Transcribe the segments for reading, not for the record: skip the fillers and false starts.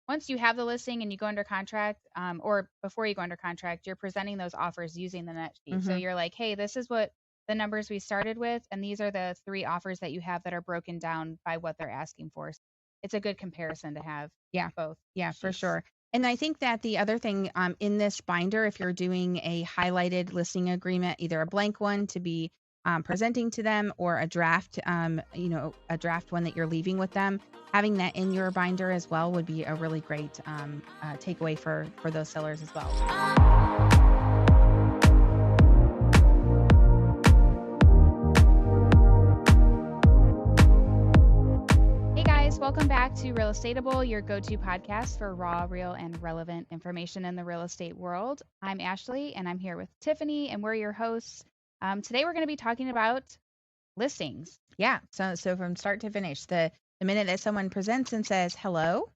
once you have the listing and you go under contract, or before you go under contract, you're presenting those offers using the net sheet. So Mm-hmm. you're like, hey, this is what the numbers we started with, and these are the three offers that you have that are broken down by what they're asking for. So it's a good comparison to have Yeah. both Yeah, for sheets. sure. And I think that the other thing in this binder, if you're doing a highlighted listing agreement, either a blank one to be presenting to them or a draft, a draft one that you're leaving with them, having that in your binder as well would be a really great takeaway for those sellers as well. Hey guys, welcome back to Real Estateable, your go-to podcast for raw, real, and relevant information in the real estate world. I'm Ashlee, and I'm here with Tiffany, and we're your hosts. Today, we're going to be talking about listings. Yeah. So from start to finish, the minute that someone presents and says, "Hello,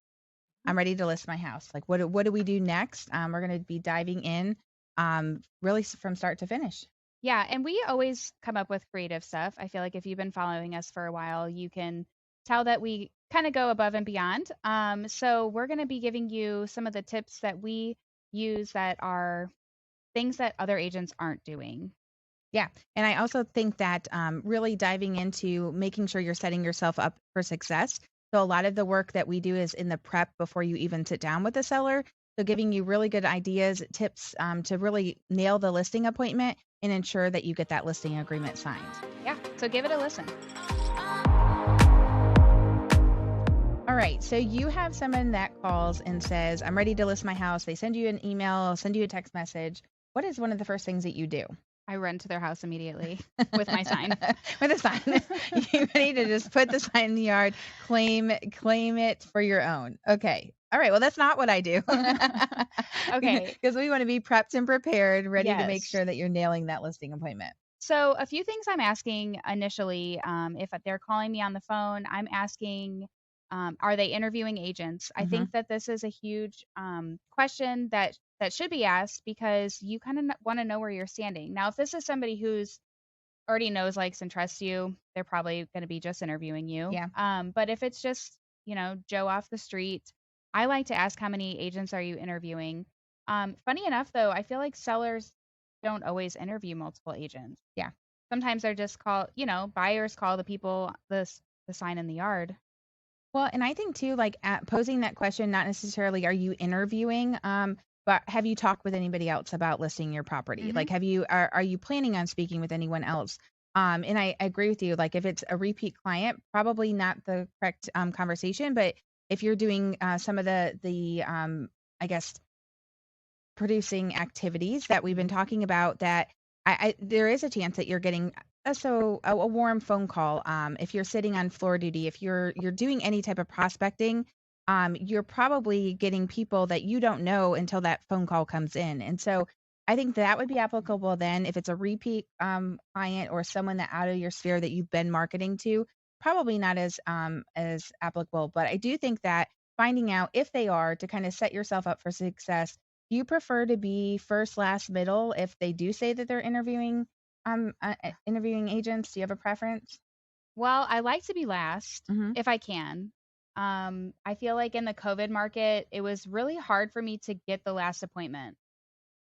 I'm ready to list my house," like what do we do next? We're going to be diving in really from start to finish. Yeah, and we always come up with creative stuff. I feel like if you've been following us for a while, you can tell that we kind of go above and beyond. So we're going to be giving you some of the tips that we use that are things that other agents aren't doing. Yeah. And I also think that really diving into making sure you're setting yourself up for success. So a lot of the work that we do is in the prep before you even sit down with the seller. So giving you really good ideas, tips to really nail the listing appointment and ensure that you get that listing agreement signed. Yeah, so give it a listen. All right. So you have someone that calls and says, "I'm ready to list my house." They send you an email, send you a text message. What is one of the first things that you do? I run to their house immediately with my sign. With a sign. You ready to just put the sign in the yard, claim it for your own. Okay. All right. Well, that's not what I do. Okay. Because we want to be prepped and prepared, ready to make Yes. sure that you're nailing that listing appointment. So a few things I'm asking initially, if they're calling me on the phone, I'm asking, are they interviewing agents? I Hmm. think that this is a huge question that should be asked because you kind of want to know where you're standing. Now, if this is somebody who's already knows, likes, and trusts you, they're probably going to be just interviewing you. Yeah. But if it's just, Joe off the street, I like to ask how many agents are you interviewing. Funny enough, though, I feel like sellers don't always interview multiple agents. Yeah. Sometimes they're just buyers call the people the sign in the yard. Well, and I think too, like posing that question, not necessarily are you interviewing, but have you talked with anybody else about listing your property? Hmm. Like, are you planning on speaking with anyone else? And I agree with you. Like, if it's a repeat client, probably not the correct conversation. But if you're doing some of the I guess producing activities that we've been talking about, that there is a chance that you're getting a warm phone call. If you're sitting on floor duty, if you're doing any type of prospecting, you're probably getting people that you don't know until that phone call comes in. And so I think that would be applicable then if it's a repeat client or someone that out of your sphere that you've been marketing to, probably not as applicable. But I do think that finding out if they are, to kind of set yourself up for success. Do you prefer to be first, last, middle if they do say that they're interviewing agents? Do you have a preference? Well, I like to be last Mhm. if I can. I feel like in the COVID market, it was really hard for me to get the last appointment.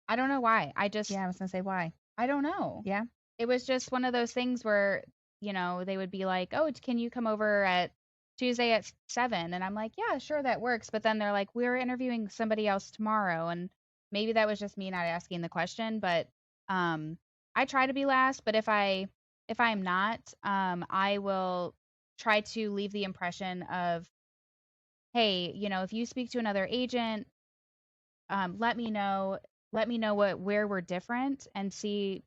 I don't know why. Yeah, I was gonna say why. I don't know. Yeah. It was just one of those things where, they would be like, "Oh, can you come over at Tuesday at 7?" And I'm like, "Yeah, sure, that works." But then they're like, "We're interviewing somebody else tomorrow." And maybe that was just me not asking the question, but um I try to be last, but if I'm not, I will try to leave the impression of, "Hey, if you speak to another agent, let me know. Let me know where we're different and see,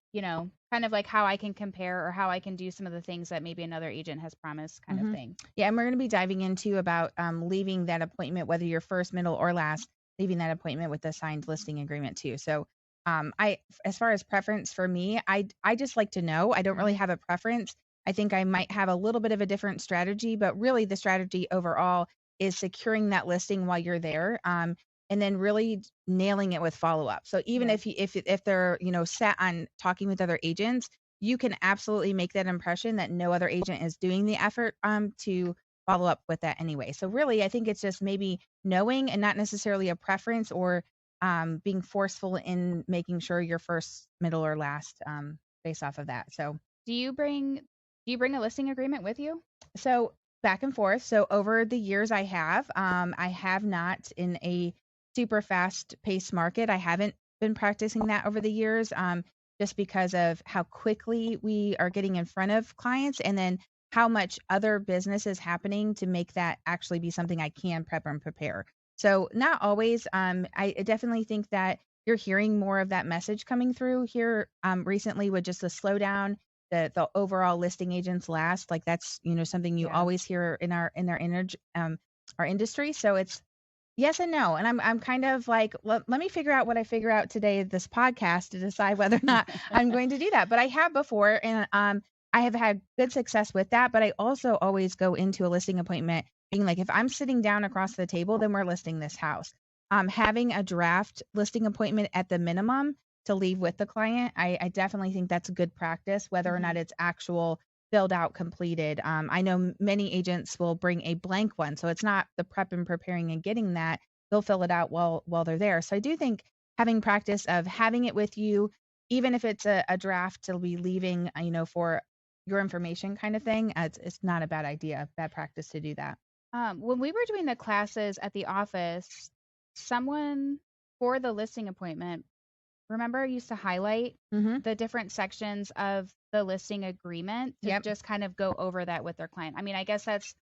kind of like how I can compare or how I can do some of the things that maybe another agent has promised, kind of Mhm. thing." Yeah, and we're gonna be diving into about leaving that appointment, whether you're first, middle, or last, leaving that appointment with a signed listing agreement too. So, as far as preference for me, I just like to know. I don't really Mhm. have a preference. I think I might have a little bit of a different strategy, but really the strategy overall is securing that listing while you're there. And then really nailing it with follow up. So even Yeah. if they're set on talking with other agents, you can absolutely make that impression that no other agent is doing the effort to follow up with that anyway. So really, I think it's just maybe knowing and not necessarily a preference or being forceful in making sure you're first, middle, or last based off of that. Do you bring a listing agreement with you? So back and forth. So over the years, I have not in a super fast paced market. I haven't been practicing that over the years, just because of how quickly we are getting in front of clients, and then how much other business is happening to make that actually be something I can prep and prepare. So not always. I definitely think that you're hearing more of that message coming through here recently with just the slowdown, the overall listing agents last, like that's, something you Yeah. always hear in our industry. So it's yes and no. And I'm kind of like, let me figure out what I figure out today this podcast to decide whether or not I'm going to do that. But I have before, and I have had good success with that. But I also always go into a listing appointment being like, if I'm sitting down across the table, then we're listing this house. Having a draft listing appointment at the minimum to leave with the client, I definitely think that's a good practice, whether or not Mhm. it's actual filled out completed. I know many agents will bring a blank one, so it's not the prep and preparing and getting that. They'll fill it out while they're there. So I do think having practice of having it with you, even if it's a draft to be leaving, for your information kind of thing, it's not a bad idea, bad practice to do that. When we were doing the classes at the office, someone for the listing appointment, remember, used to highlight Mm-hmm. the different sections of the listing agreement to Yep. just kind of go over that with their client. I mean, I guess that's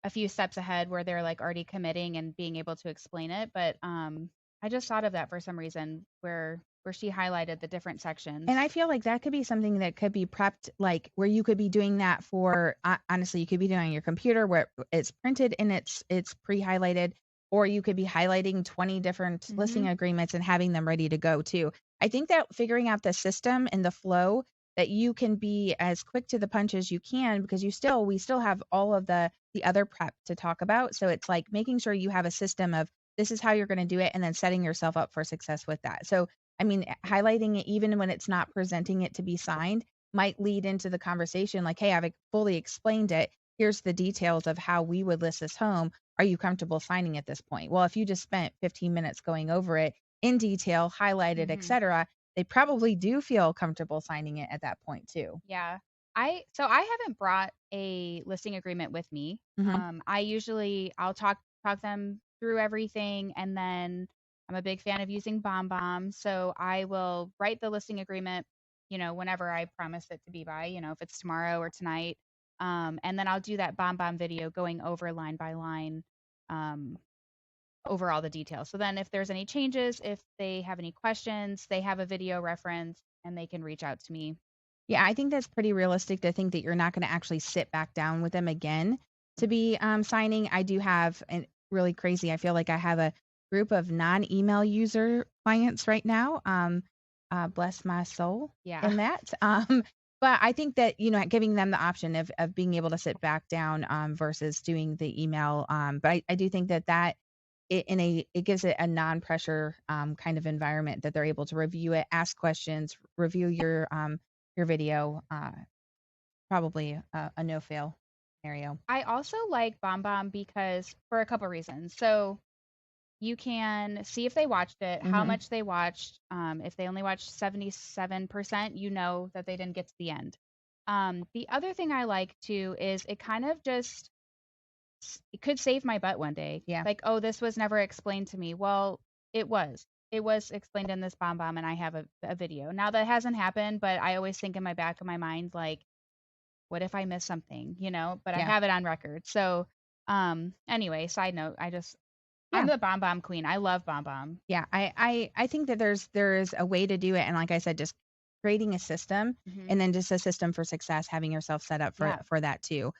a few steps ahead where they're like already committing and being able to explain it, but I just thought of that for some reason where she highlighted the different And sections. I feel like that could be something that could be prepped, like where you could be doing that for honestly, you could be doing it on your computer where it's printed and it's pre-highlighted, or you could be highlighting 20 different listing Mhm. agreements and having them ready to go too. I think that figuring out the system and the flow that you can be as quick to the punch as you can, because we still have all of the other prep to talk about. So it's like making sure you have a system of this is how you're going to do it, and then setting yourself up for success with that. So I mean, highlighting it even when it's not presenting it to be signed might lead into the conversation like, "Hey, I've fully explained it. Here's the details of how we would list this home. Are you comfortable signing at this point?" Well, if you just spent 15 minutes going over it in detail, highlighted, Mhm. etc., they probably do feel comfortable signing it at that point too. Yeah. I haven't brought a listing agreement with me. Mhm. I'll talk them through everything, and then I'm a big fan of using BombBomb, so I will write the listing agreement, whenever I promise it to be by, if it's tomorrow or tonight. And then I'll do that BombBomb video going over line by line, um, over all the details. So then if there's any changes, if they have any questions, they have a video reference and they can reach out to me. Yeah, I think that's pretty realistic to think that you're not gonna actually sit back down with them again to be, signing. I do have and really crazy, I feel like I have a group of non-email user clients right now, bless my soul Yeah. in that, but I think that, giving them the option of being able to sit back down, versus doing the email, but I do think that it gives it a non-pressure, kind of environment that they're able to review it, ask questions, review your video, probably a no fail scenario. I also like BombBomb because for a couple reasons. So you can see if they watched it, how Mhm. much they watched. If they only watched 77%, you know that they didn't get to the end. The other thing I like too is it kind of just it could save my butt one day. Yeah. Like, oh, this was never explained to me. Well, it was. It was explained in this BombBomb, and I have a video. Now that hasn't happened, but I always think in my back of my mind, like, what if I miss something, But I Yeah. have it on record. So, anyway, side note, I'm Yeah. the Bomb Bomb queen. I love Bomb Bomb. Yeah. I think that there's a way to do it, and like I said, just creating a system, Hmm. and then just a system for success, having yourself set up for Yeah. that too.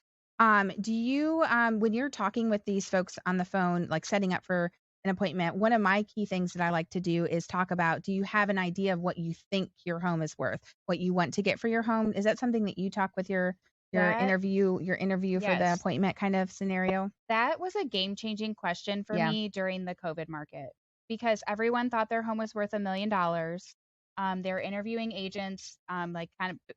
Do you when you're talking with these folks on the phone, like setting up for an appointment, one of my key things that I like to do is talk about, do you have an idea of what you think your home is worth, what you want to get for your home? Is that something that you talk with That your interview for the yes, appointment kind of scenario? that was a game-changing question for Yeah. me during the COVID market because everyone thought their home was worth $1 million. They're interviewing agents, like kind of.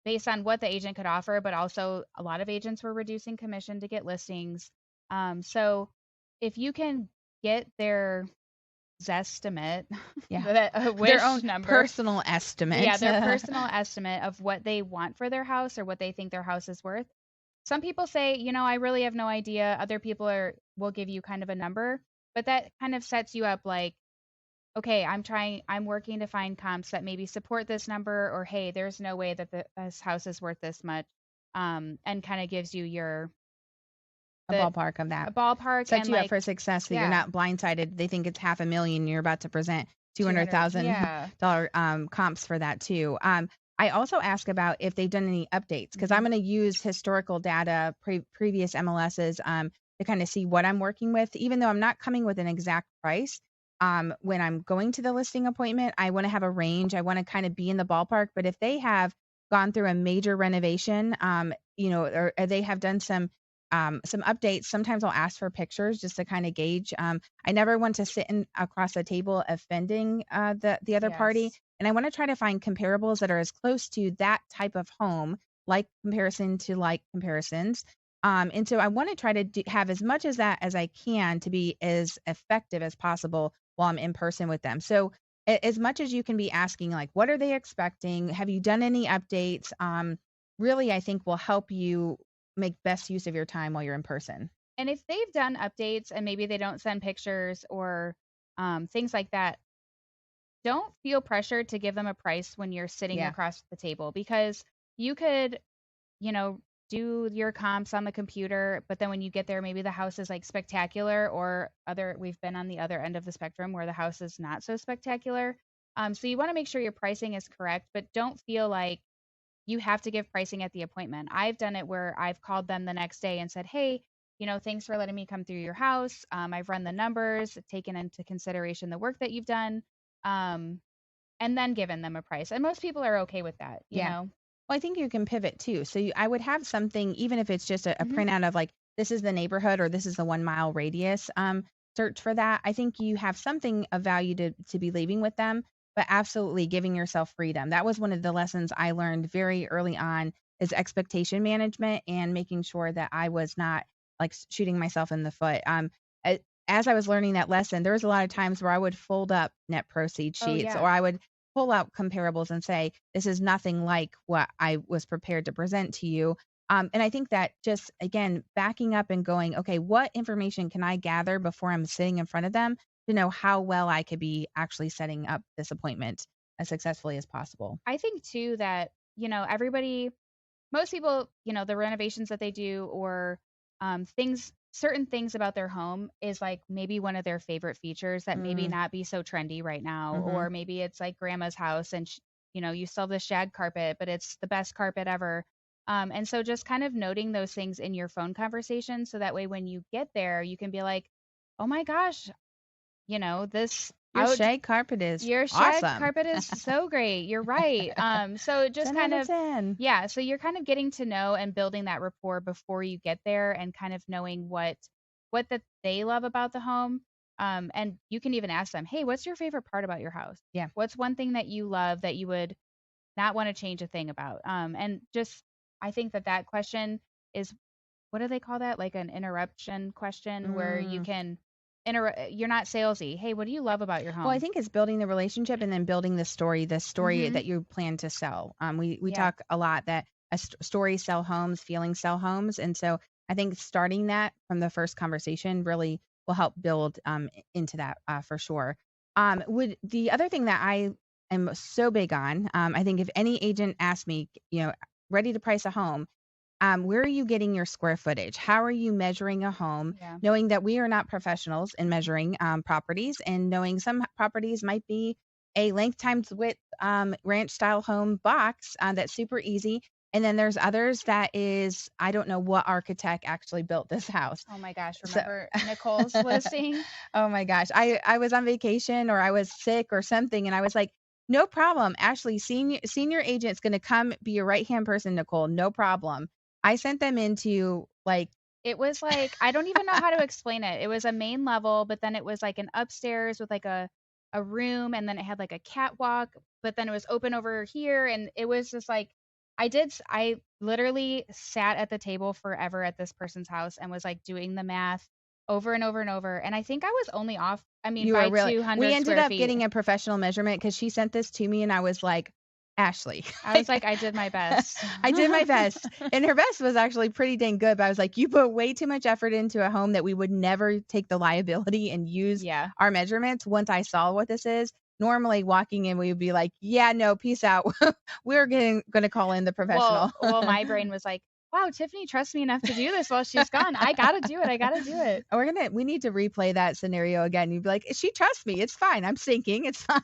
based on what the agent could offer, but also a lot of agents were reducing commission to get listings. So if you can get their Zestimate, Yeah. that a Their own wish number, personal yeah, estimate. their personal estimate of what they want for their house or what they think their house is worth. Some people say, I really have no idea. Other people will give you kind of a number, but that kind of sets you up like, okay, I'm working to find comps that maybe support this number, or hey, there's no way that this house is worth this much, and kind of gives you A the ballpark of that. a ballpark Set and you up like, for success so you're yeah, not blindsided. They think it's half a million. You're about to present 200, $200,000 yeah, comps for that too. I also ask about if they've done any updates because I'm hmm going to use historical data, previous MLSs, to kind of see what I'm working with, even though I'm not coming with an exact price. When I'm going to the listing appointment, I want to have a range. I want to kind of be in the ballpark. But if they have gone through a major renovation, or they have done some updates. Sometimes I'll ask for pictures just to kind of gauge. I never want to sit across the table offending the other party, yes. and I want to try to find comparables that are as close to that type of home, like comparison to like comparisons. And so I want to try to have as much as that as I can to be as effective as possible while I'm in person with them. So as much as you can be asking, like, what are they expecting? Have you done any updates? Really, I think will help you make best use of your time while you're in person. And if they've done updates and maybe they don't send pictures or things like that, don't feel pressured to give them a price when you're sitting Yeah. across the table, because you could, you know, do your comps on the computer, but then when you get there, maybe the house is like spectacular, or we've been on the other end of the spectrum where the house is not so spectacular. So you want to make sure your pricing is correct, but don't feel like you have to give pricing at the appointment. I've done it where I've called them the next day and said, hey, thanks for letting me come through your house. I've run the numbers, taken into consideration the work that you've done, um, and then given them a price. And most people are okay with that, you Yeah. know? Well, I think you can pivot too. So I would have something, even if it's just a hmm printout of like, this is the neighborhood or this is the 1 mile radius search for that. I think you have something of value to be leaving with them, but absolutely giving yourself freedom. That was one of the lessons I learned very early on is expectation management and making sure that I was not like shooting myself in the foot. As I was learning that lesson, there was a lot of times where I would fold up net proceed Oh, sheets or yeah. I would pull out comparables and say, this is nothing like what I was prepared to present to you. And I think that just, again, backing up and going, okay, what information can I gather before I'm sitting in front of them to know how well I could be actually setting up this appointment as successfully as possible? I think too that, most people, the renovations that they do, or certain things about their home is like maybe one of their favorite features that maybe Mm, not be so trendy right now. hmm Or maybe it's like grandma's house and, you still have the shag carpet, but it's the best carpet ever. And so just kind of noting those things in your phone conversation so that way when you get there, you can be like, oh my gosh, this Your out shag carpet is your shag awesome. carpet is so great. You're right. So just 10 out kind of of, 10. yeah, so you're kind of getting to know and building that rapport before you get there, and kind of knowing what that they love about the home. And you can even ask them, "Hey, what's your favorite part about your house? Yeah. What's one thing that you love that you would not want to change a thing about?" And just I think that question is, what do they call that? Like an interruption question where you Mm. can you're not salesy. Hey, what do you love about your Well, I home? think it's building the relationship and then building the story Mhm. that you plan to sell. We Yeah. talk a lot that stories sell homes, feelings sell homes, and so I think starting that from the first conversation really will help build into that for sure. Would the other thing that I am so big on, I think if any agent asks me, ready to price a home, where are you getting your square footage? How are you measuring a home? Yeah. Knowing that we are not professionals in measuring properties, and knowing some properties might be a length times width ranch style home box that's super easy. And then there's others that is, I don't know what architect actually built this house. Oh my gosh, So, remember Nicole's listing? oh my gosh, I was on vacation or I was sick or something, and I was like, no problem. Ashley, senior agent's going to come be your right hand person, Nicole. No problem. I sent them into like, It was like, I don't even know how to explain it. It was a main level, but then it was like an upstairs with like a room, and then it had like a catwalk, but then it was open over here, and it was just like I literally sat at the table forever at this person's house and was like doing the math over and over and over. And I think I was only off, I mean, You were by really we 200 ended square up feet. getting a professional measurement because she sent this to me and I was like, Ashlee, I was like, I did my best. I did my best. And her best was actually pretty dang good. But I was like, you put way too much effort into a home that we would never take the liability and use Yeah. our measurements. Once I saw what this is, normally walking in, we would be like, yeah, no, peace out. We're going to call in the professional. Well, my brain was like, wow, Tiffany trusts me enough to do this while she's gone. I gotta do it. I gotta do it. We need to replay that scenario again. You'd be like, she trusts me. It's fine. I'm sinking. It's fine.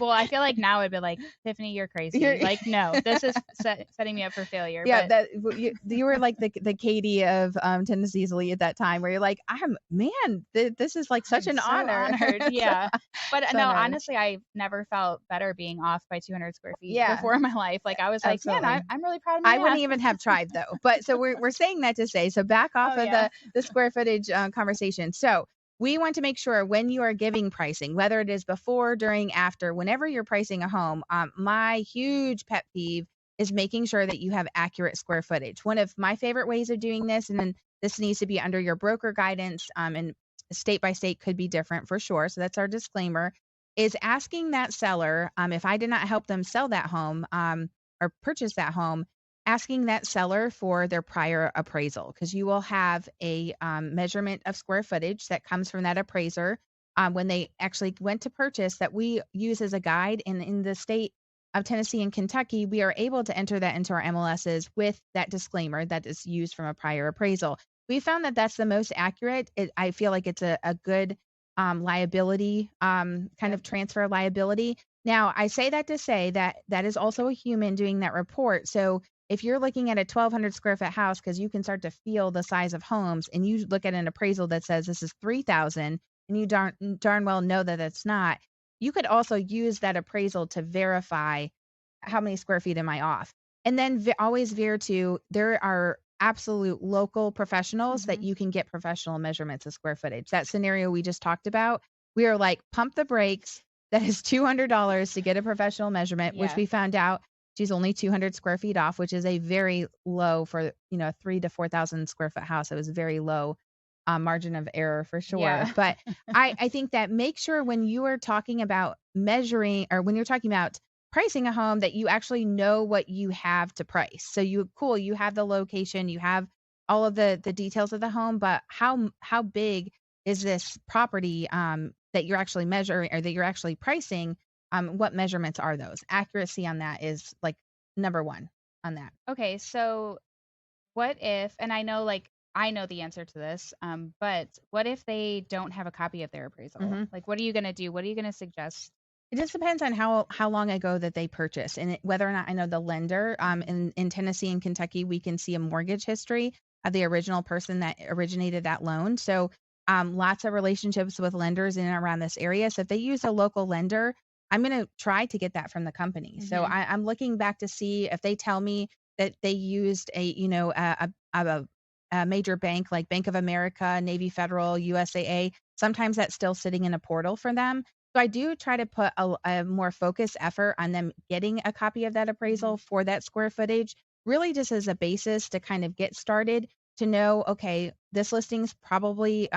Well, I feel like now it'd be like, Tiffany, you're crazy. You're- Like, no, this is setting me up for failure. Yeah, But that you were like the Katie of Tennessee's Lee at that time, where you're like, this is like such I'm an so honor. honored. Yeah. But So no, nice. honestly, I never felt better being off by 200 square feet Yeah, before in my life. Like, I was like, man, absolutely. I'm really proud of my I wouldn't math. even have tried though. But so we're saying that to say, so back off Oh, of yeah. the square footage conversation. So we want to make sure when you are giving pricing, whether it is before, during, after, whenever you're pricing a home, my huge pet peeve is making sure that you have accurate square footage. One of my favorite ways of doing this, and then this needs to be under your broker guidance, and state by state could be different for sure. So that's our disclaimer, is asking that seller, if I did not help them sell that home, or purchase that home, asking that seller for their prior appraisal, because you will have a measurement of square footage that comes from that appraiser when they actually went to purchase, that we use as a guide. And in the state of Tennessee and Kentucky, we are able to enter that into our MLSs with that disclaimer that is used from a prior appraisal. We found that that's the most accurate. I feel like it's a good liability, kind Yep. of transfer liability. Now, I say that to say that that is also a human doing that report. So if you're looking at a 1,200 square foot house, because you can start to feel the size of homes, and you look at an appraisal that says this is 3,000, and you darn well know that it's not, you could also use that appraisal to verify how many square feet am I off. And then always veer to, there are absolute local professionals that Mhm. you can get professional measurements of square footage. That scenario we just talked about, we are like, pump the brakes. That is $200 to get a professional measurement, which Yeah. we found out she's only 200 square feet off, which is a very low for, a 3 to 4,000 square foot house. It was very low margin of error for sure. Yeah. But I think that make sure when you are talking about measuring, or when you're talking about pricing a home, that you actually know what you have to price. So you have the location, you have all of the details of the home, but how big is this property that you're actually measuring, or that you're actually pricing? What measurements are those? Accuracy on that is like number one on that. Okay, so what if, and I know like I know the answer to this, but what if they don't have a copy of their appraisal? Mhm. Like, what are you gonna do? What are you gonna suggest? It just depends on how long ago that they purchased, and whether or not I know the lender. In Tennessee and Kentucky, we can see a mortgage history of the original person that originated that loan. So, lots of relationships with lenders in and around this area. So if they use a local lender, I'm going to try to get that from the company. So Mhm. I'm looking back to see if they tell me that they used a major bank like Bank of America, Navy Federal, USAA. Sometimes that's still sitting in a portal for them. So I do try to put a more focused effort on them getting a copy of that appraisal Mhm. for that square footage, really just as a basis to kind of get started, to know, okay, this listing's probably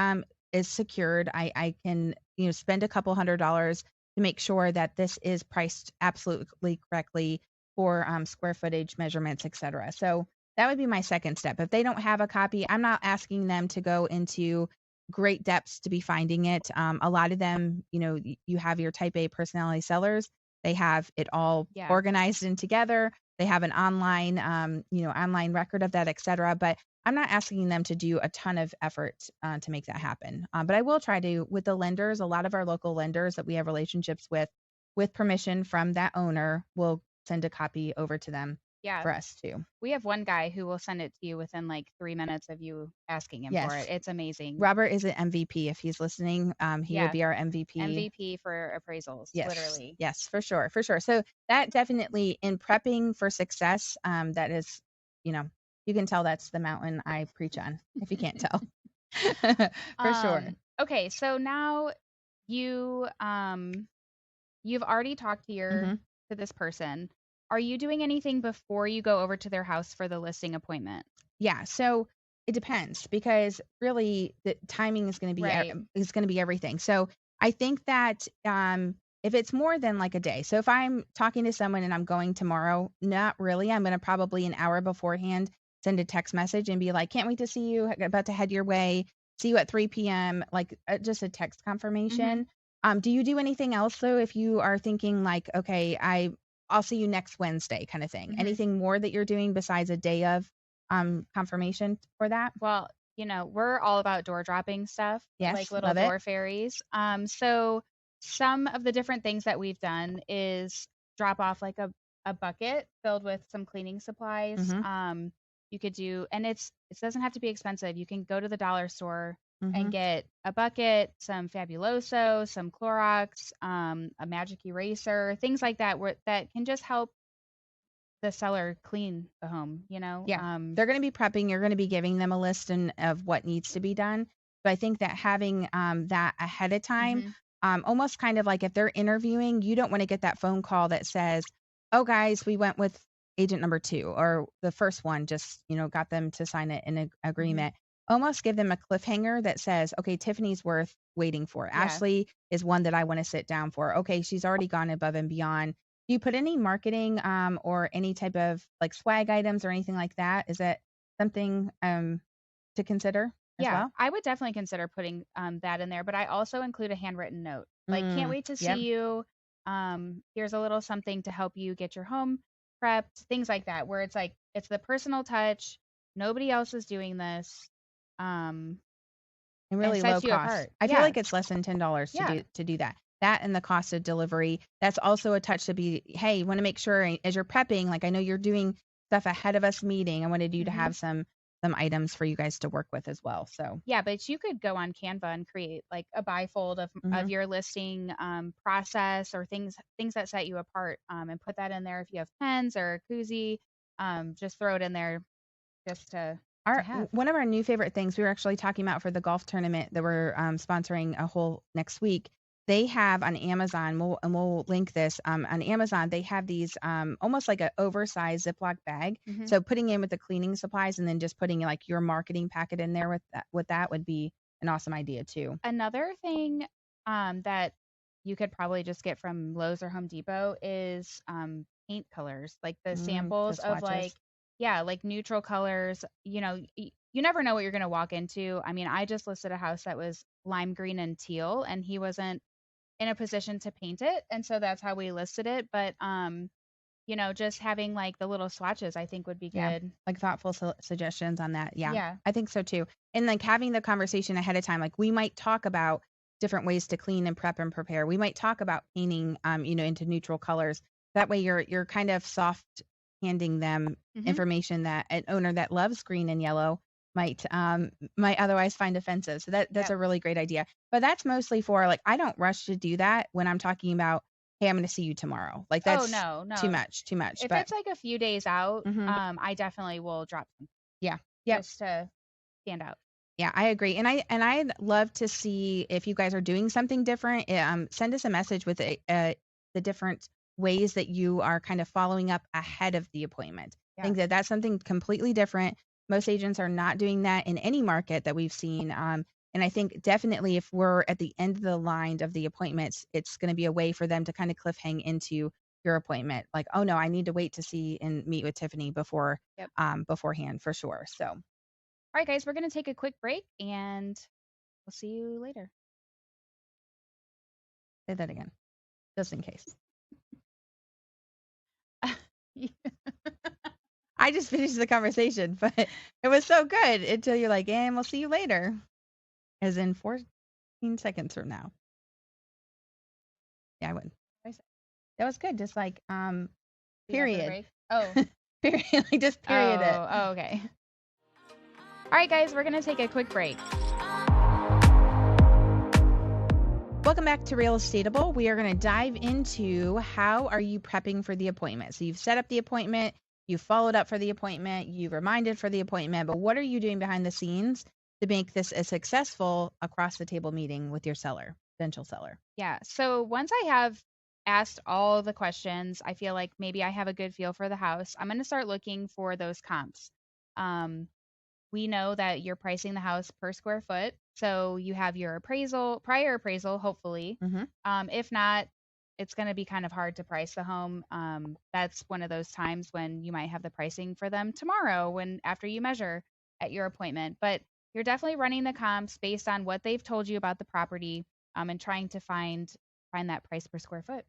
is secured. I can, spend a couple $100s to make sure that this is priced absolutely correctly for square footage measurements, etc. So that would be my second step. If they don't have a copy, I'm not asking them to go into great depths to be finding it. A lot of them, you have your type A personality sellers. They have it all Yeah. organized and together. They have an online, online record of that, et cetera. But I'm not asking them to do a ton of effort to make that happen. But I will try to, with the lenders, a lot of our local lenders that we have relationships with permission from that owner, will send a copy over to them Yeah. for us too. We have one guy who will send it to you within like 3 minutes of you asking him for Yes. it. It's amazing. Robert is an MVP. If he's listening, he would Yeah. be our MVP. MVP for appraisals, Yes. literally. Yes, for sure. For sure. So that definitely, in prepping for success, that is, you can tell that's the mountain I preach on, if you can't tell. For sure. Okay, so now you you've already talked to Hmm. to this person. are you doing anything before you go over to their house for the listing appointment? Yeah, so it depends because really the timing Right. is going to be everything. So I think that if it's more than like a day, so if I'm talking to someone and I'm going tomorrow, not really. I'm going to probably an hour beforehand send a text message and be like, "Can't wait to see you. About to head your way. See you at 3 p.m." Like just a text Mhm. confirmation. Do you do anything else though? If you are thinking like, okay, I'll see you next Wednesday, kind of thing. Mhm. Anything more that you're doing besides a day of? Confirmation for that? Well, we're all about door dropping stuff, like Yes, little love it. door fairies. So some of the different things that we've done is drop off like a bucket filled with some cleaning supplies. Mhm, You could do, and it doesn't have to be expensive. You can go to the dollar store and mhm. get a bucket, some Fabuloso, some Clorox, a magic eraser, things like that, that can just help the seller clean the home. Yeah. They're gonna be prepping, you're gonna be giving them a list and of what needs to be done. But I think that having, that ahead of time, Mhm. almost kind of like if they're interviewing, you don't wanna get that phone call that says, "Oh, guys, we went with agent number 2," or the first one just, got them to sign it in a Mhm. agreement. Almost give them a cliffhanger that says, "Okay, Tiffany's worth waiting for. Yeah. Ashlee is one that I wanna sit down for. Okay, she's already gone above and beyond." Do you put any marketing, or any type of, like, swag items or anything like that? Is that something, to consider as Yeah, well? I would definitely consider putting, that in there, but I also include a handwritten note. Like, "Can't Mm, wait to yep. see you. Here's a little something to help you get your home prepped," things like that, where it's like, it's the personal touch, nobody else is doing this, um, And and really low sets you cost. apart. I feel Yeah, like it's less than $10 to yeah. do that. That and the cost of delivery, that's also a touch to be, "Hey, wanna make sure as you're prepping, like, I know you're doing stuff ahead of us meeting. I wanted you to Mhm. have some items for you guys to work with as well." So, Yeah, but you could go on Canva and create, like, a bifold of mhm. your listing, process or things that set you apart, and put that in there if you have pens or a koozie, just throw it in there just to have. One of our new favorite things we were actually talking about for the golf tournament that we're sponsoring a whole next week. They have on Amazon, we'll link this. On Amazon, they have these almost like an oversized Ziploc bag. Mhm. So putting in with the cleaning supplies and then just putting like your marketing packet in there with that would be an awesome idea too. Another thing, that you could probably just get from Lowe's or Home Depot is, paint colors, like the The samples of, like, swatches. yeah, like neutral colors. You never know what you're gonna walk into. I mean, I just listed a house that was lime green and teal, and he wasn't in a position to paint it, and so that's how we listed it. But, just having, like, the little swatches, I think would be Yeah, good. like thoughtful suggestions on that. Yeah, Yeah. I think so too. And like having the conversation ahead of time, like we might talk about different ways to clean and prep and prepare. We might talk about painting, into neutral colors. That way, you're kind of soft handing them Mhm. information that an owner that loves green and yellow might otherwise find offensive. So that's Yep. a really great idea. But that's mostly for like I don't rush to do that when I'm talking about, hey, I'm going to see you tomorrow. Like Oh, that's no, too no. much, too much. If But it's, like, a few days out, mhm, I definitely will drop some yeah. Yep. just to stand out. Yeah, I agree. And I'd love to see if you guys are doing something different. Send us a message with the different ways that you are kind of following up ahead of the appointment. I Yeah. think that that's something completely different. Most agents are not doing that in any market that we've seen. And I think definitely if we're at the end of the line of the appointments, it's going to be a way for them to kind of cliffhang into your appointment. Like, oh no, I need to wait to see and meet with Tiffany Yep. beforehand for sure. So Alright, guys, we're gonna take a quick break, and we'll see you later. say that again, just in case. I just finished the conversation, but it was so good until you're like, "And we'll see you later," as in 14 seconds from now. Yeah, I would. I said that was good, just like, See you after the period. break? Oh. Period, like, just period it. Oh, okay. Alright, guys, we're gonna take a quick break. Welcome back to Real Estateable. We are gonna dive into how are you prepping for the appointment? So you've set up the appointment, you followed up for the appointment, you reminded for the appointment, but what are you doing behind the scenes to make this a successful across the table meeting with your seller, potential seller? Yeah, so once I have asked all the questions. I feel like maybe I have a good feel for the house. I'm going to start looking for those comps. Um, we know that you're pricing the house per square foot. So you have your prior appraisal, hopefully. Mhm. If not, it's going to be kind of hard to price the home. That's one of those times when you might have the pricing for them tomorrow when after you measure at your appointment. But you're definitely running the comps based on what they've told you about the property, and trying to find that price per square foot.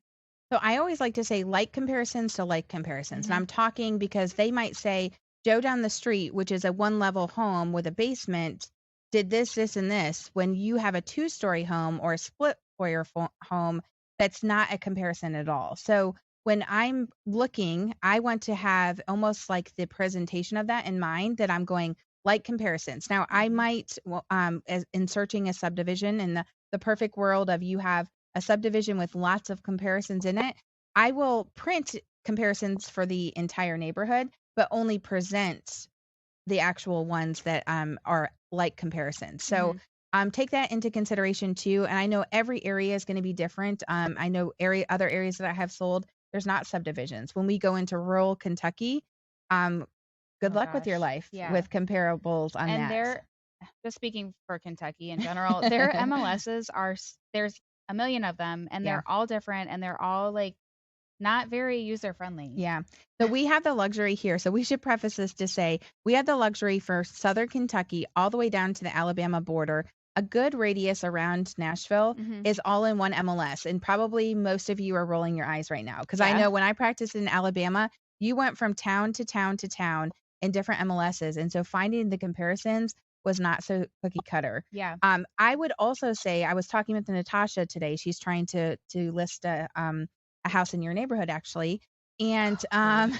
So I always like to say like comparisons to like comparisons. And Hmm. I'm talking because they might say Joe down the street, which is a one level home with a basement, did this, this, and this. When you have a 2-story home or a split foyer home, that's not a comparison at all. So when I'm looking, I want to have almost like the presentation of that in mind that I'm going like comparisons. Now, I Hmm. might, as in searching a subdivision in the perfect world of you have a subdivision with lots of comparisons in it, I will print comparisons for the entire neighborhood, but only present the actual ones that are like comparisons. So Hmm. take that into consideration too. And I know every area is going to be different. I know other areas that I have sold, there's not subdivisions. When we go into rural Kentucky, um, good Oh luck with your gosh. life Yeah. with comparables on And that. they're just speaking for Kentucky in general, their MLSs there's a million of them and Yeah. they're all different and they're all like not very user friendly. Yeah. So we have the luxury here. So we should preface this to say we have the luxury for Southern Kentucky all the way down to the Alabama border. A good radius around Nashville Hmm. is all in one MLS. And probably most of you are rolling your eyes right now because I Yeah. know when I practiced in Alabama, you went from town to town to town in different MLSs. And so finding the comparisons was not so cookie cutter. Yeah. I would also say I was talking with Natasha today. She's trying to list a house in your neighborhood actually. And Rude.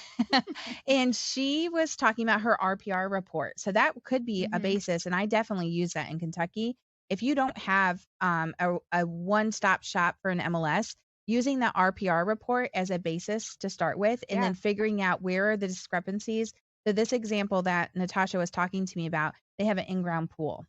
and she was talking about her RPR report. So that could be a Hmm. basis, and I definitely use that in Kentucky. If you don't have a one-stop shop for an MLS, using the RPR report as a basis to start with, and Yeah. then figuring out where are the discrepancies. So this example that Natasha was talking to me about, they have an in-ground pool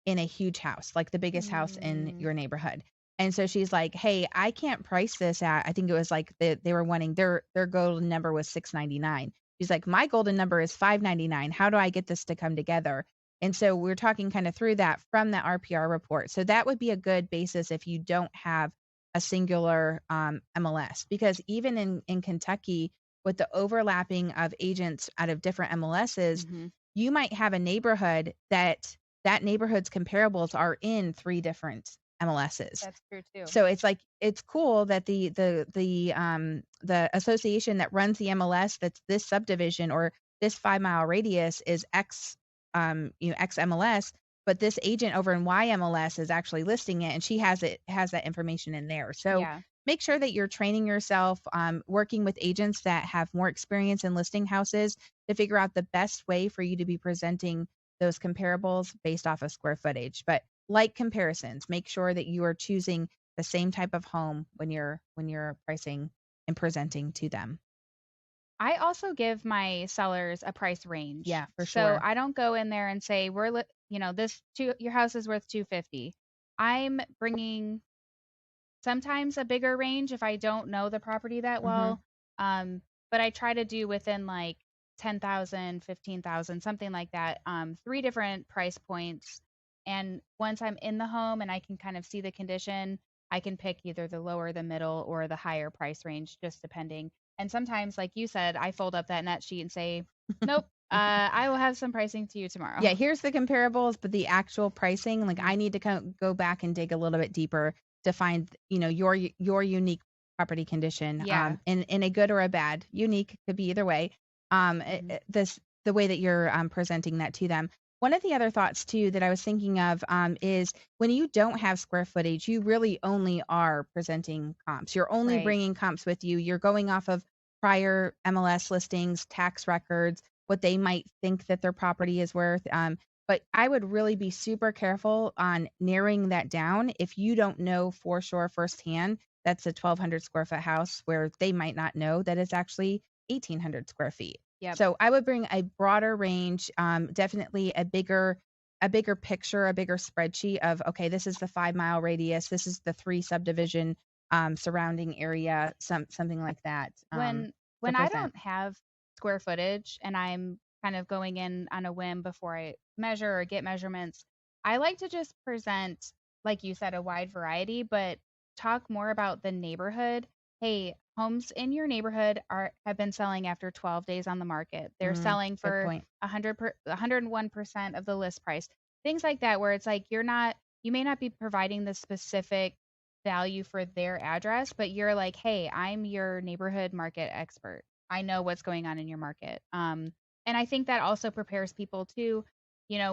in a huge house, like the biggest house in Mm, your neighborhood. And so she's like, "Hey, I can't price this at." I think it was like they were wanting their golden number was 699. She's like, "My golden number is 599. How do I get this to come together?" And so we're talking kind of through that from the RPR report. So that would be a good basis if you don't have a singular MLS, because even in Kentucky, with the overlapping of agents out of different MLSs, hmm. you might have a neighborhood that neighborhood's comparables are in 3 different MLSs. That's true too. So it's like it's cool that the association that runs the MLS that's this subdivision or this 5-mile radius is X X MLS, but this agent over in Y MLS is actually listing it and she has that information in there. So Yeah. make sure that you're training yourself, working with agents that have more experience in listing houses to figure out the best way for you to be presenting those comparables based off of square footage. But like comparisons, make sure that you are choosing the same type of home when you're pricing and presenting to them. I also give my sellers a price range. Yeah, for So sure. I don't go in there and say your house is worth 250. I'm bringing sometimes a bigger range if I don't know the property that Mhm. well. Um, but I try to do within like 10,000, 15,000, something like that. Three different price points. And once I'm in the home and I can kind of see the condition, I can pick either the lower, the middle, or the higher price range, just depending. And sometimes, like you said, I fold up that net sheet and say, nope, I will have some pricing to you tomorrow. Yeah, here's the comparables, but the actual pricing, like Hmm. I need to go back and dig a little bit deeper to find, your unique property condition, Yeah. in a good or a bad. Unique could be either way. Hmm. The way that you're presenting that to them. One of the other thoughts too that I was thinking of is when you don't have square footage, you really only are presenting comps. You're only Right. bringing comps with you. You're going off of prior MLS listings, tax records, what they might think that their property is worth. But I would really be super careful on narrowing that down if you don't know for sure firsthand that's a 1,200 square foot house where they might not know that it's actually 1,800 square feet. Yep. So I would bring a broader range, definitely a bigger picture, a bigger spreadsheet of okay, this is the 5-mile radius, this is the 3 subdivision surrounding area, something like that, to When I present. don't have square footage and I'm kind of going in on a whim before I measure or get measurements, I like to just present, like you said, a wide variety, but talk more about the neighborhood. Hey, homes in your neighborhood are have been selling after 12 days on the market. They're selling Good for point. 101% of the list price. Things like that where it's like you may not be providing the specific value for their address, but you're like, hey, I'm your neighborhood market expert. I know what's going on in your market. And I think that also prepares people to,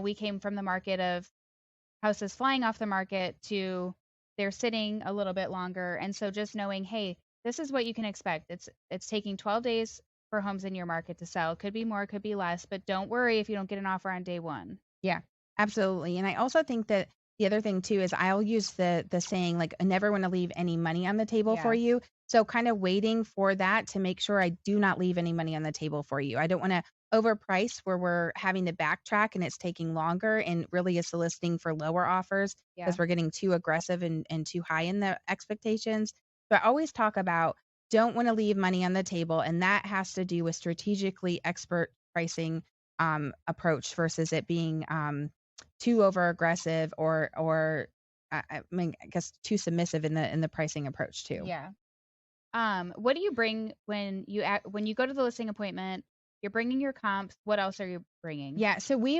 we came from the market of houses flying off the market to they're sitting a little bit longer. And so just knowing, hey, this is what you can expect. It's taking 12 days for homes in your market to sell. Could be more, could be less, but don't worry if you don't get an offer on day one. Yeah, absolutely. And I also think that the other thing too is I'll use the saying like I never want to leave any money on the table for Yeah. you. So kind of waiting for that to make sure I do not leave any money on the table for you. I don't want to overprice where we're having to backtrack and it's taking longer and really is soliciting for lower offers because Yeah. we're getting too aggressive and too high in the expectations. So I always talk about don't want to leave money on the table. And that has to do with strategically expert pricing approach versus it being too over aggressive or I mean I guess too submissive in the pricing approach too. Yeah. What do you bring when you go to the listing appointment? You're bringing your comps. What else are you bringing? Yeah, so we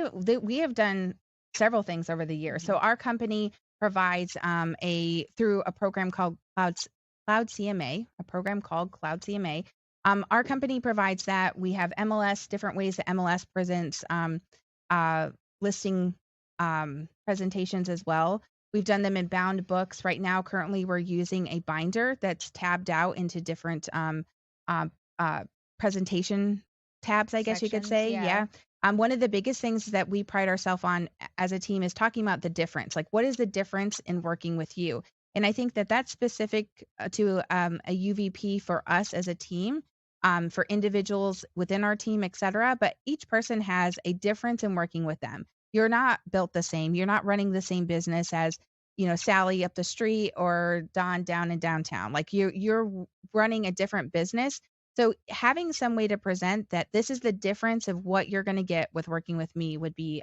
have done several things over the years. So Mhm. our company provides a through a program called Cloud CMA, a program called Cloud CMA. Our company provides that. We have MLS, different ways that MLS presents uh, listing presentations as well. We've done them in bound books. Right now, currently, we're using a binder that's tabbed out into different uh, uh, presentation tabs, I guess you could Sections, say. yeah. Yeah. One of the biggest things that we pride ourselves on as a team is talking about the difference. Like, what is the difference in working with you? And I think that that's specific to a UVP for us as a team, for individuals within our team, et cetera. But each person has a difference in working with them. You're not built the same. You're not running the same business as, Sally up the street or Don down in downtown. Like you're running a different business. So having some way to present that this is the difference of what you're going to get with working with me would be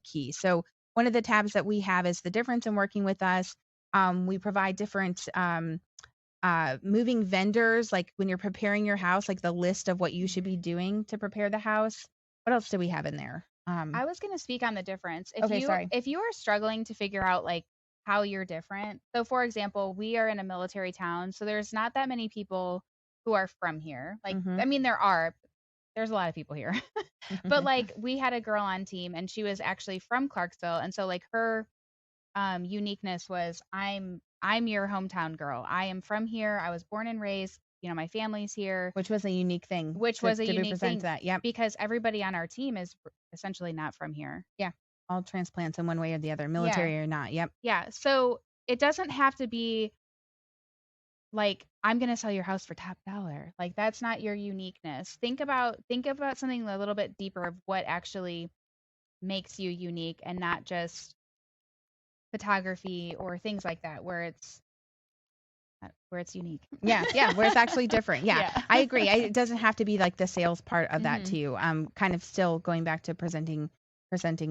key. So one of the tabs that we have is the difference in working with us. We provide different moving vendors, like when you're preparing your house, like the list of what you should be Mhm. doing to prepare the house. What else do we have in there? I was going to speak on the difference. If Okay, you sorry. if you are struggling to figure out like how you're different. So for example, we are in a military town, so there's not that many people who are from here. Like Mm-hmm. I mean there's a lot of people here. But like we had a girl on team and she was actually from Clarksville and so like her uniqueness was I'm your hometown girl. I am from here. I was born and raised. My family's here, Which was a unique thing which was a to be unique present thing that. Yep. because everybody on our team is essentially not from here. Yeah. All transplants in one way or the other, Yeah, military or not. Yep. yeah. So it doesn't have to be like I'm gonna sell your house for top dollar. Like that's not your uniqueness. Think about something a little bit deeper of what actually makes you unique and not just photography or things like that where it's unique. Yeah, yeah, where it's actually different. Yeah, Yeah. I agree. It doesn't have to be like the sales part of that Mhm. too. Kind of still going back to presenting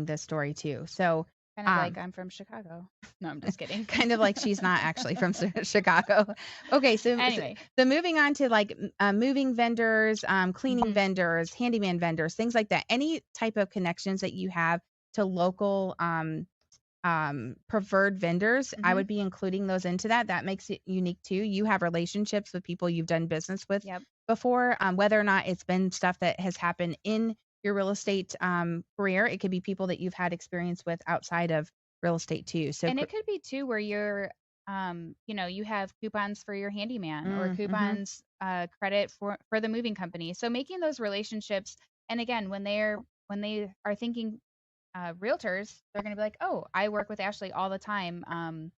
the story too. So, Kind of like um, I'm from Chicago. No, I'm just kidding. kind of like she's not actually from Chicago. Okay, Anyway. so moving on to like moving vendors, cleaning Mhm. vendors, handyman vendors, things like that. Any type of connections that you have to local preferred vendors, I Mhm. would be including those into that. That makes it unique too. You have relationships with people you've done business with Yep. before, whether or not it's been stuff that has happened in your real estate career. It could be people that you've had experience with outside of real estate too. So, And it could be too where you have coupons for your handyman or mm-hmm. coupons credit for the moving company. So making those relationships and again when they are thinking realtors, they're going to be like, "Oh, I work with Ashlee all the time. I'm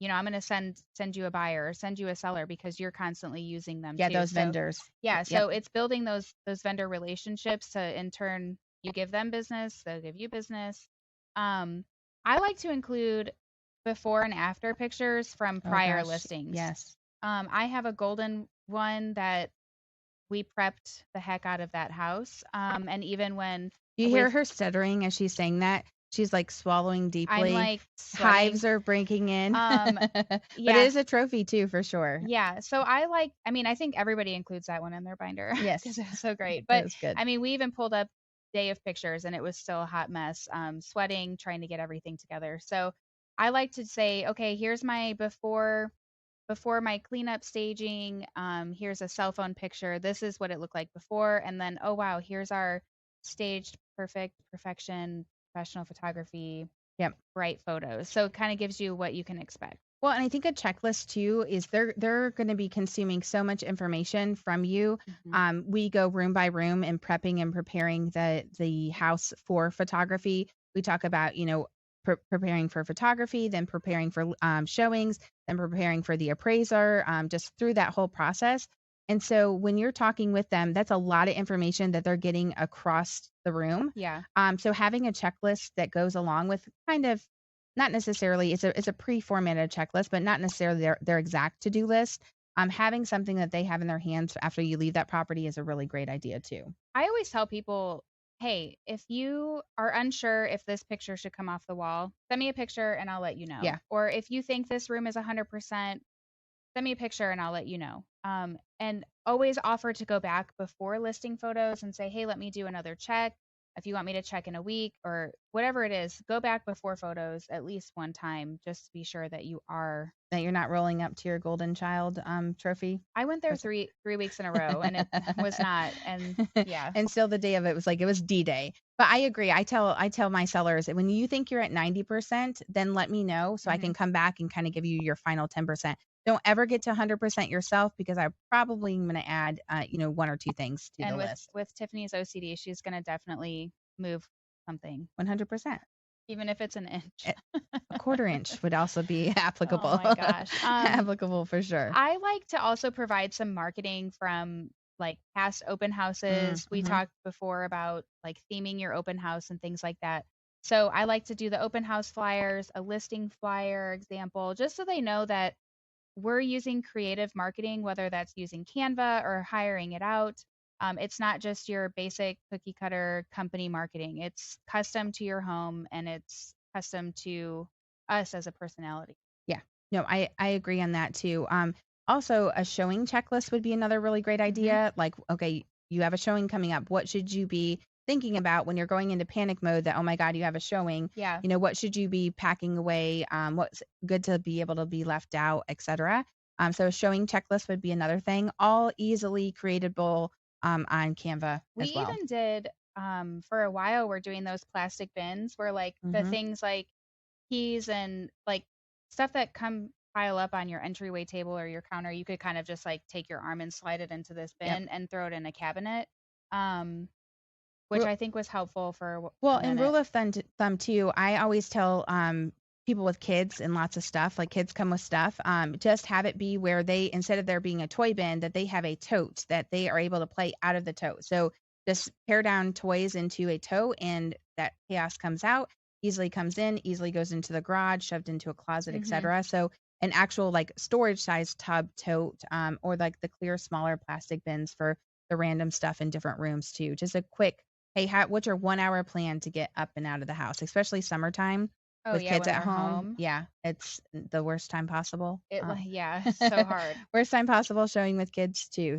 going to send you a buyer or send you a seller because you're constantly using them Yeah, too." those So, vendors. yeah, Yep. so it's building those vendor relationships to in turn you give them business, they'll give you business. Um, I like to include before and after pictures from Oh prior gosh, listings. yes. I have a golden one that we prepped the heck out of that house. And even when You hear with her stuttering as she's saying that? She's, like, swallowing I'm deeply. like Hives sweating. are breaking in. Um, But it yeah, is a trophy too, for sure. yeah. So I mean, I think everybody includes that one in their binder because Yes, it was so great. it But was good. I mean, we even pulled up day of pictures and it was still a hot mess, sweating, trying to get everything together. So I like to say, okay, here's my before my cleanup staging. Here's a cell phone picture. This is what it looked like before. And then, oh wow, here's our staged perfection professional photography Yep. bright photos. So it kind of gives you what you can expect. Well, and I think a checklist too is they're going to be consuming so much information from you. Hmm. We go room by room and prepping and preparing the house for photography. We talk about preparing for photography, then preparing for showings, then preparing for the appraiser, just through that whole process. And so when you're talking with them, that's a lot of information that they're getting across the room. Yeah. So having a checklist that goes along with kind of not necessarily it's a pre-formatted checklist, but not necessarily their exact to-do list. Having something that they have in their hands after you leave that property is a really great idea too. I always tell people, hey, if you are unsure if this picture should come off the wall, send me a picture and I'll let you know. Yeah. Or if you think this room is 100%, send me a picture and I'll let you know. And always offer to go back before listing photos and say, hey, let me do another check. If you want me to check in a week or whatever it is, go back before photos at least one time just to be sure that you are. That you're not rolling up to your golden child trophy. I went there three weeks in a row and it was not. And yeah. And still the day of it was like it was D-Day. But I agree. I tell my sellers when you think you're at 90%, then let me know so I Hmm. can come back and kind of give you your final 10%. Don't ever get to 100% yourself because I probably am going to add one or two things to the And list. with Tiffany's OCD, she's gonna definitely move something, 100%. even if it's an inch. A quarter inch would also be Oh applicable. my gosh. Applicable for sure. I like to also provide some marketing from like past open houses. We Mhm. talked before about like theming your open house and things like that. So I like to do the open house flyers, a listing flyer example, just so they know that we're using creative marketing, whether that's using Canva or hiring it out. It's not just your basic cookie cutter company marketing. It's custom to your home and it's custom to us as a personality. Yeah. No, I agree on that too. Also a showing checklist would be another really great Hmm. idea. Like, okay, you have a showing coming up. What should you be thinking about when you're going into panic mode that, oh my God, you have a showing? Yeah. What should you be packing away? What's good to be able to be left out, etc. So a showing checklist would be another thing, all easily creatable on Canva We as well. even did for a while we're doing those plastic bins where like the Hmm. things like keys and like stuff that come pile up on your entryway table or your counter, you could kind of just like take your arm and slide it into this Yep. bin and throw it in a cabinet. Um, which I think was helpful for Well, a and minute. rule of thumb too, I always tell people with kids and lots of stuff, like kids come with stuff, just have it be where they, instead of there being a toy bin, that they have a tote that they are able to play out of the tote. So just pare down toys into a tote and that chaos comes out, easily comes in, easily goes into the garage, shoved into a closet, Hmm. etc. So an actual like storage size tub tote, or like the clear, smaller plastic bins for the random stuff in different rooms too. Just a quick hey, what's your 1 hour plan to get up and out of the house, especially summertime Oh with yeah, kids when at we're home? home, Yeah, it's the worst time possible. it like yeah, so hard. Worst time possible showing with kids too,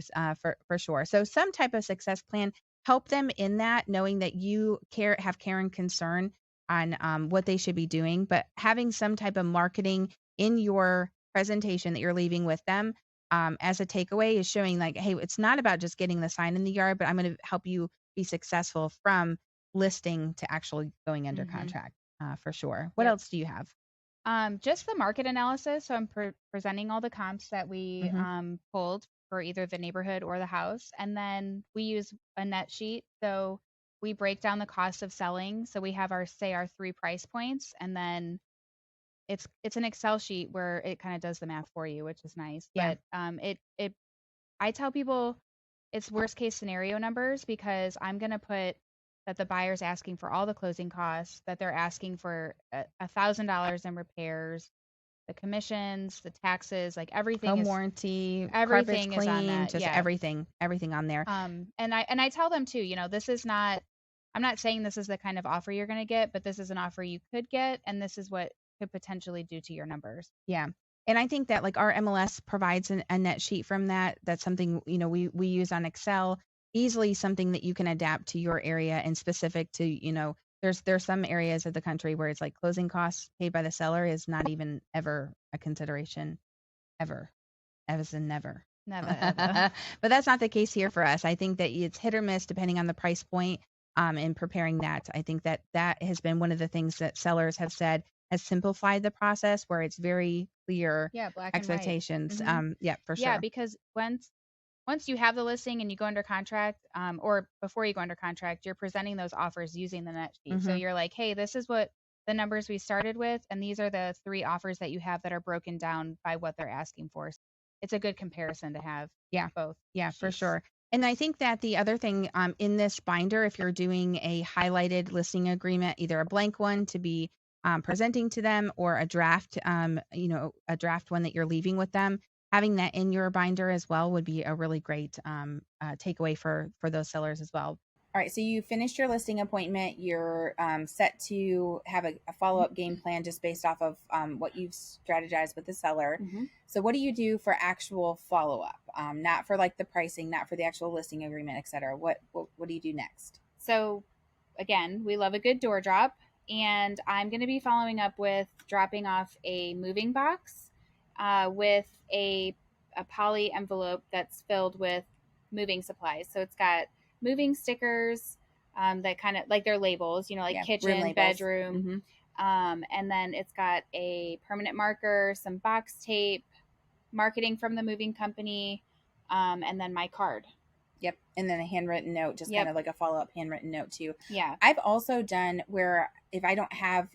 for sure. So some type of success plan, help them in that, knowing that you have care and concern on what they should be doing, but having some type of marketing in your presentation that you're leaving with them as a takeaway is showing like, hey, it's not about just getting the sign in the yard, but I'm going to help you be successful from listing to actually going under Hmm. contract for sure. What Yep. else do you have? Just the market analysis. So I'm presenting all the comps that we Hmm. pulled for either the neighborhood or the house, and then we use a net sheet. So we break down the cost of selling. So we have our say our three price points, and then it's an Excel sheet where it kind of does the math for you, which is nice. Yeah. But it I tell people it's worst case scenario numbers because I'm gonna put that the buyer's asking for all the closing costs, that they're asking for $1,000 in repairs, the commissions, the taxes, like Home warranty, carpets everything is on clean, that. just Yeah. everything on there. And I tell them too, this is not, I'm not saying this is the kind of offer you're going to get, but this is an offer you could get, and this is what could potentially do to your numbers. Yeah. And I think that like our MLS provides a net sheet from that. That's something, we use on Excel, easily something that you can adapt to your area and specific to, there's some areas of the country where it's like closing costs paid by the seller is not even ever a consideration ever, as in never. Never, ever. But that's not the case here for us. I think that it's hit or miss depending on the price point. In preparing that, I think that that has been one of the things that sellers have said has simplified the process where it's very clear Yeah, black and white. expectations. Yeah, for Yeah, sure. because once you have the listing and you go under contract, or before you go under contract, you're presenting those offers using the net sheet. So Hmm. you're like, hey, this is what the numbers we started with, and these are the three offers that you have that are broken down by what they're asking for. So it's a good comparison to have Yeah, both yeah, for sheets. sure. And I think that the other thing in this binder, if you're doing a highlighted listing agreement, either a blank one to be presenting to them or a draft, a draft one that you're leaving with them, having that in your binder as well would be a really great takeaway for those sellers as well. All right, so you finished your listing appointment. You're set to have a follow up game plan just based off of what you've strategized with the seller. Mm-hmm. So, what do you do for actual follow up? Not for like the pricing, not for the actual listing agreement, et cetera. What do you do next? So, again, we love a good door drop, and I'm going to be following up with dropping off a moving box with a poly envelope that's filled with moving supplies. So it's got moving stickers that kind of like they're labels, like Yeah, room kitchen, labels. bedroom. And then it's got a permanent marker, some box tape, marketing from the moving company, and then my card. Yep. And then a handwritten note, just Yep. kind of like a follow up handwritten note too. Yeah. I've also done where if I don't have,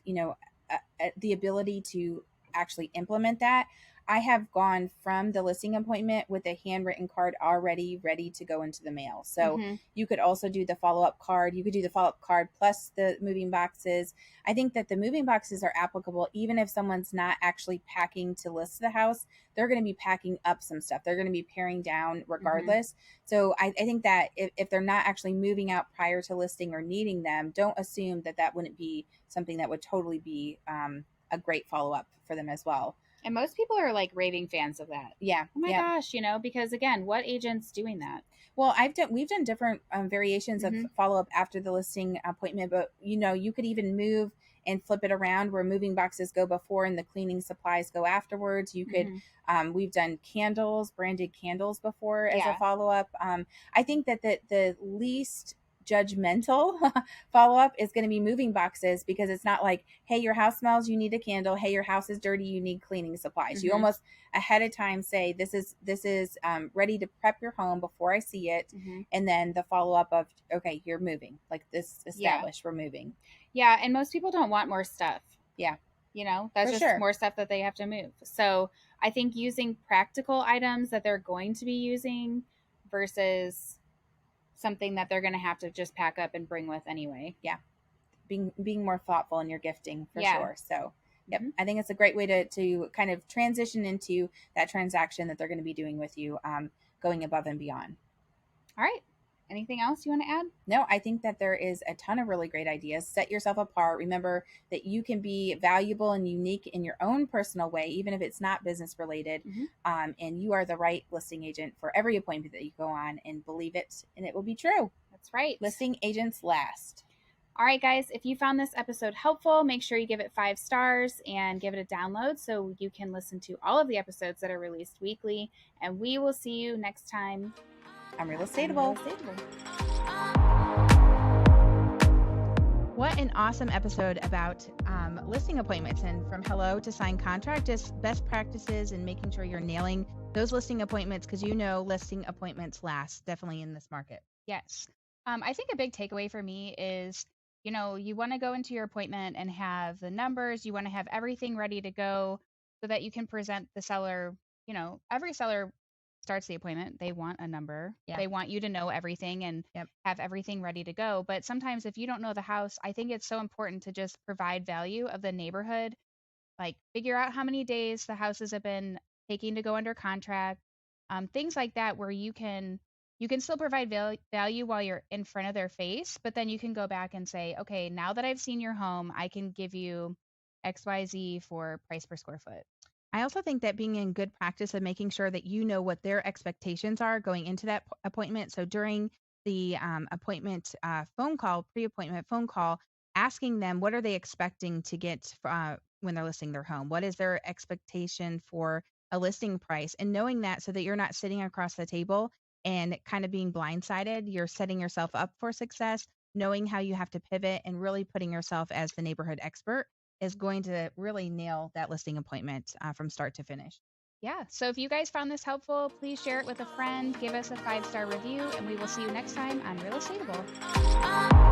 the ability to actually implement that, I have gone from the listing appointment with a handwritten card already ready to go into the mail. So you could also do the follow up card. You could do the follow up card plus the moving boxes. I think that the moving boxes are applicable even if someone's not actually packing to list the house. They're going to be packing up some stuff. They're going to be paring down regardless. So I think that if they're not actually moving out prior to listing or needing them, don't assume that that wouldn't be something that would totally be a great follow up for them as well. And most people are like raving fans of that. Yeah. Oh my gosh, because again, what agent's doing that? Well, we've done different variations of follow up after the listing appointment, but you could even move and flip it around where moving boxes go before and the cleaning supplies go afterwards. You could, we've done branded candles before as a follow up. I think that the least judgmental follow up is going to be moving boxes because it's not like, hey, your house smells, you need a candle. Hey, your house is dirty, you need cleaning supplies. You almost ahead of time say this is ready to prep your home before I see it, and then the follow up of okay, you're moving, like this established, we're moving. Yeah, and most people don't want more stuff. Yeah, that's for just more stuff that they have to move. So I think using practical items that they're going to be using versus something that they're going to have to just pack up and bring with anyway. Yeah. Being more thoughtful in your gifting for sure. So, yep. I think it's a great way to kind of transition into that transaction that they're going to be doing with you, going above and beyond. All right. Anything else you want to add? No, I think that there is a ton of really great ideas. Set yourself apart. Remember that you can be valuable and unique in your own personal way, even if it's not business related. And you are the right listing agent for every appointment that you go on, and believe it, and it will be true. That's right. Listing agents last. All right, guys, if you found this episode helpful, make sure you give it 5 stars and give it a download so you can listen to all of the episodes that are released weekly. And we will see you next time. I'm Real Estateable. What an awesome episode about listing appointments, and from hello to signed contract, just best practices and making sure you're nailing those listing appointments because listing appointments last, definitely in this market. Yes. I think a big takeaway for me is, you want to go into your appointment and have the numbers, you want to have everything ready to go so that you can present the seller. Every seller starts the appointment, they want a number. They want you to know everything and have everything ready to go. But sometimes if you don't know the house, I think it's so important to just provide value of the neighborhood like figure out how many days the houses have been taking to go under contract, things like that, where you can still provide value while you're in front of their face, but then you can go back and say, okay, now that I've seen your home, I can give you XYZ for price per square foot. I also think that being in good practice of making sure that you know what their expectations are going into that appointment. So during the appointment phone call, pre-appointment phone call, asking them what are they expecting to get when they're listing their home? What is their expectation for a listing price? And knowing that so that you're not sitting across the table and kind of being blindsided, you're setting yourself up for success, knowing how you have to pivot and really putting yourself as the neighborhood expert is going to really nail that listing appointment from start to finish. Yeah. So if you guys found this helpful, please share it with a friend, give us a 5-star review, and we will see you next time on Real Estateable.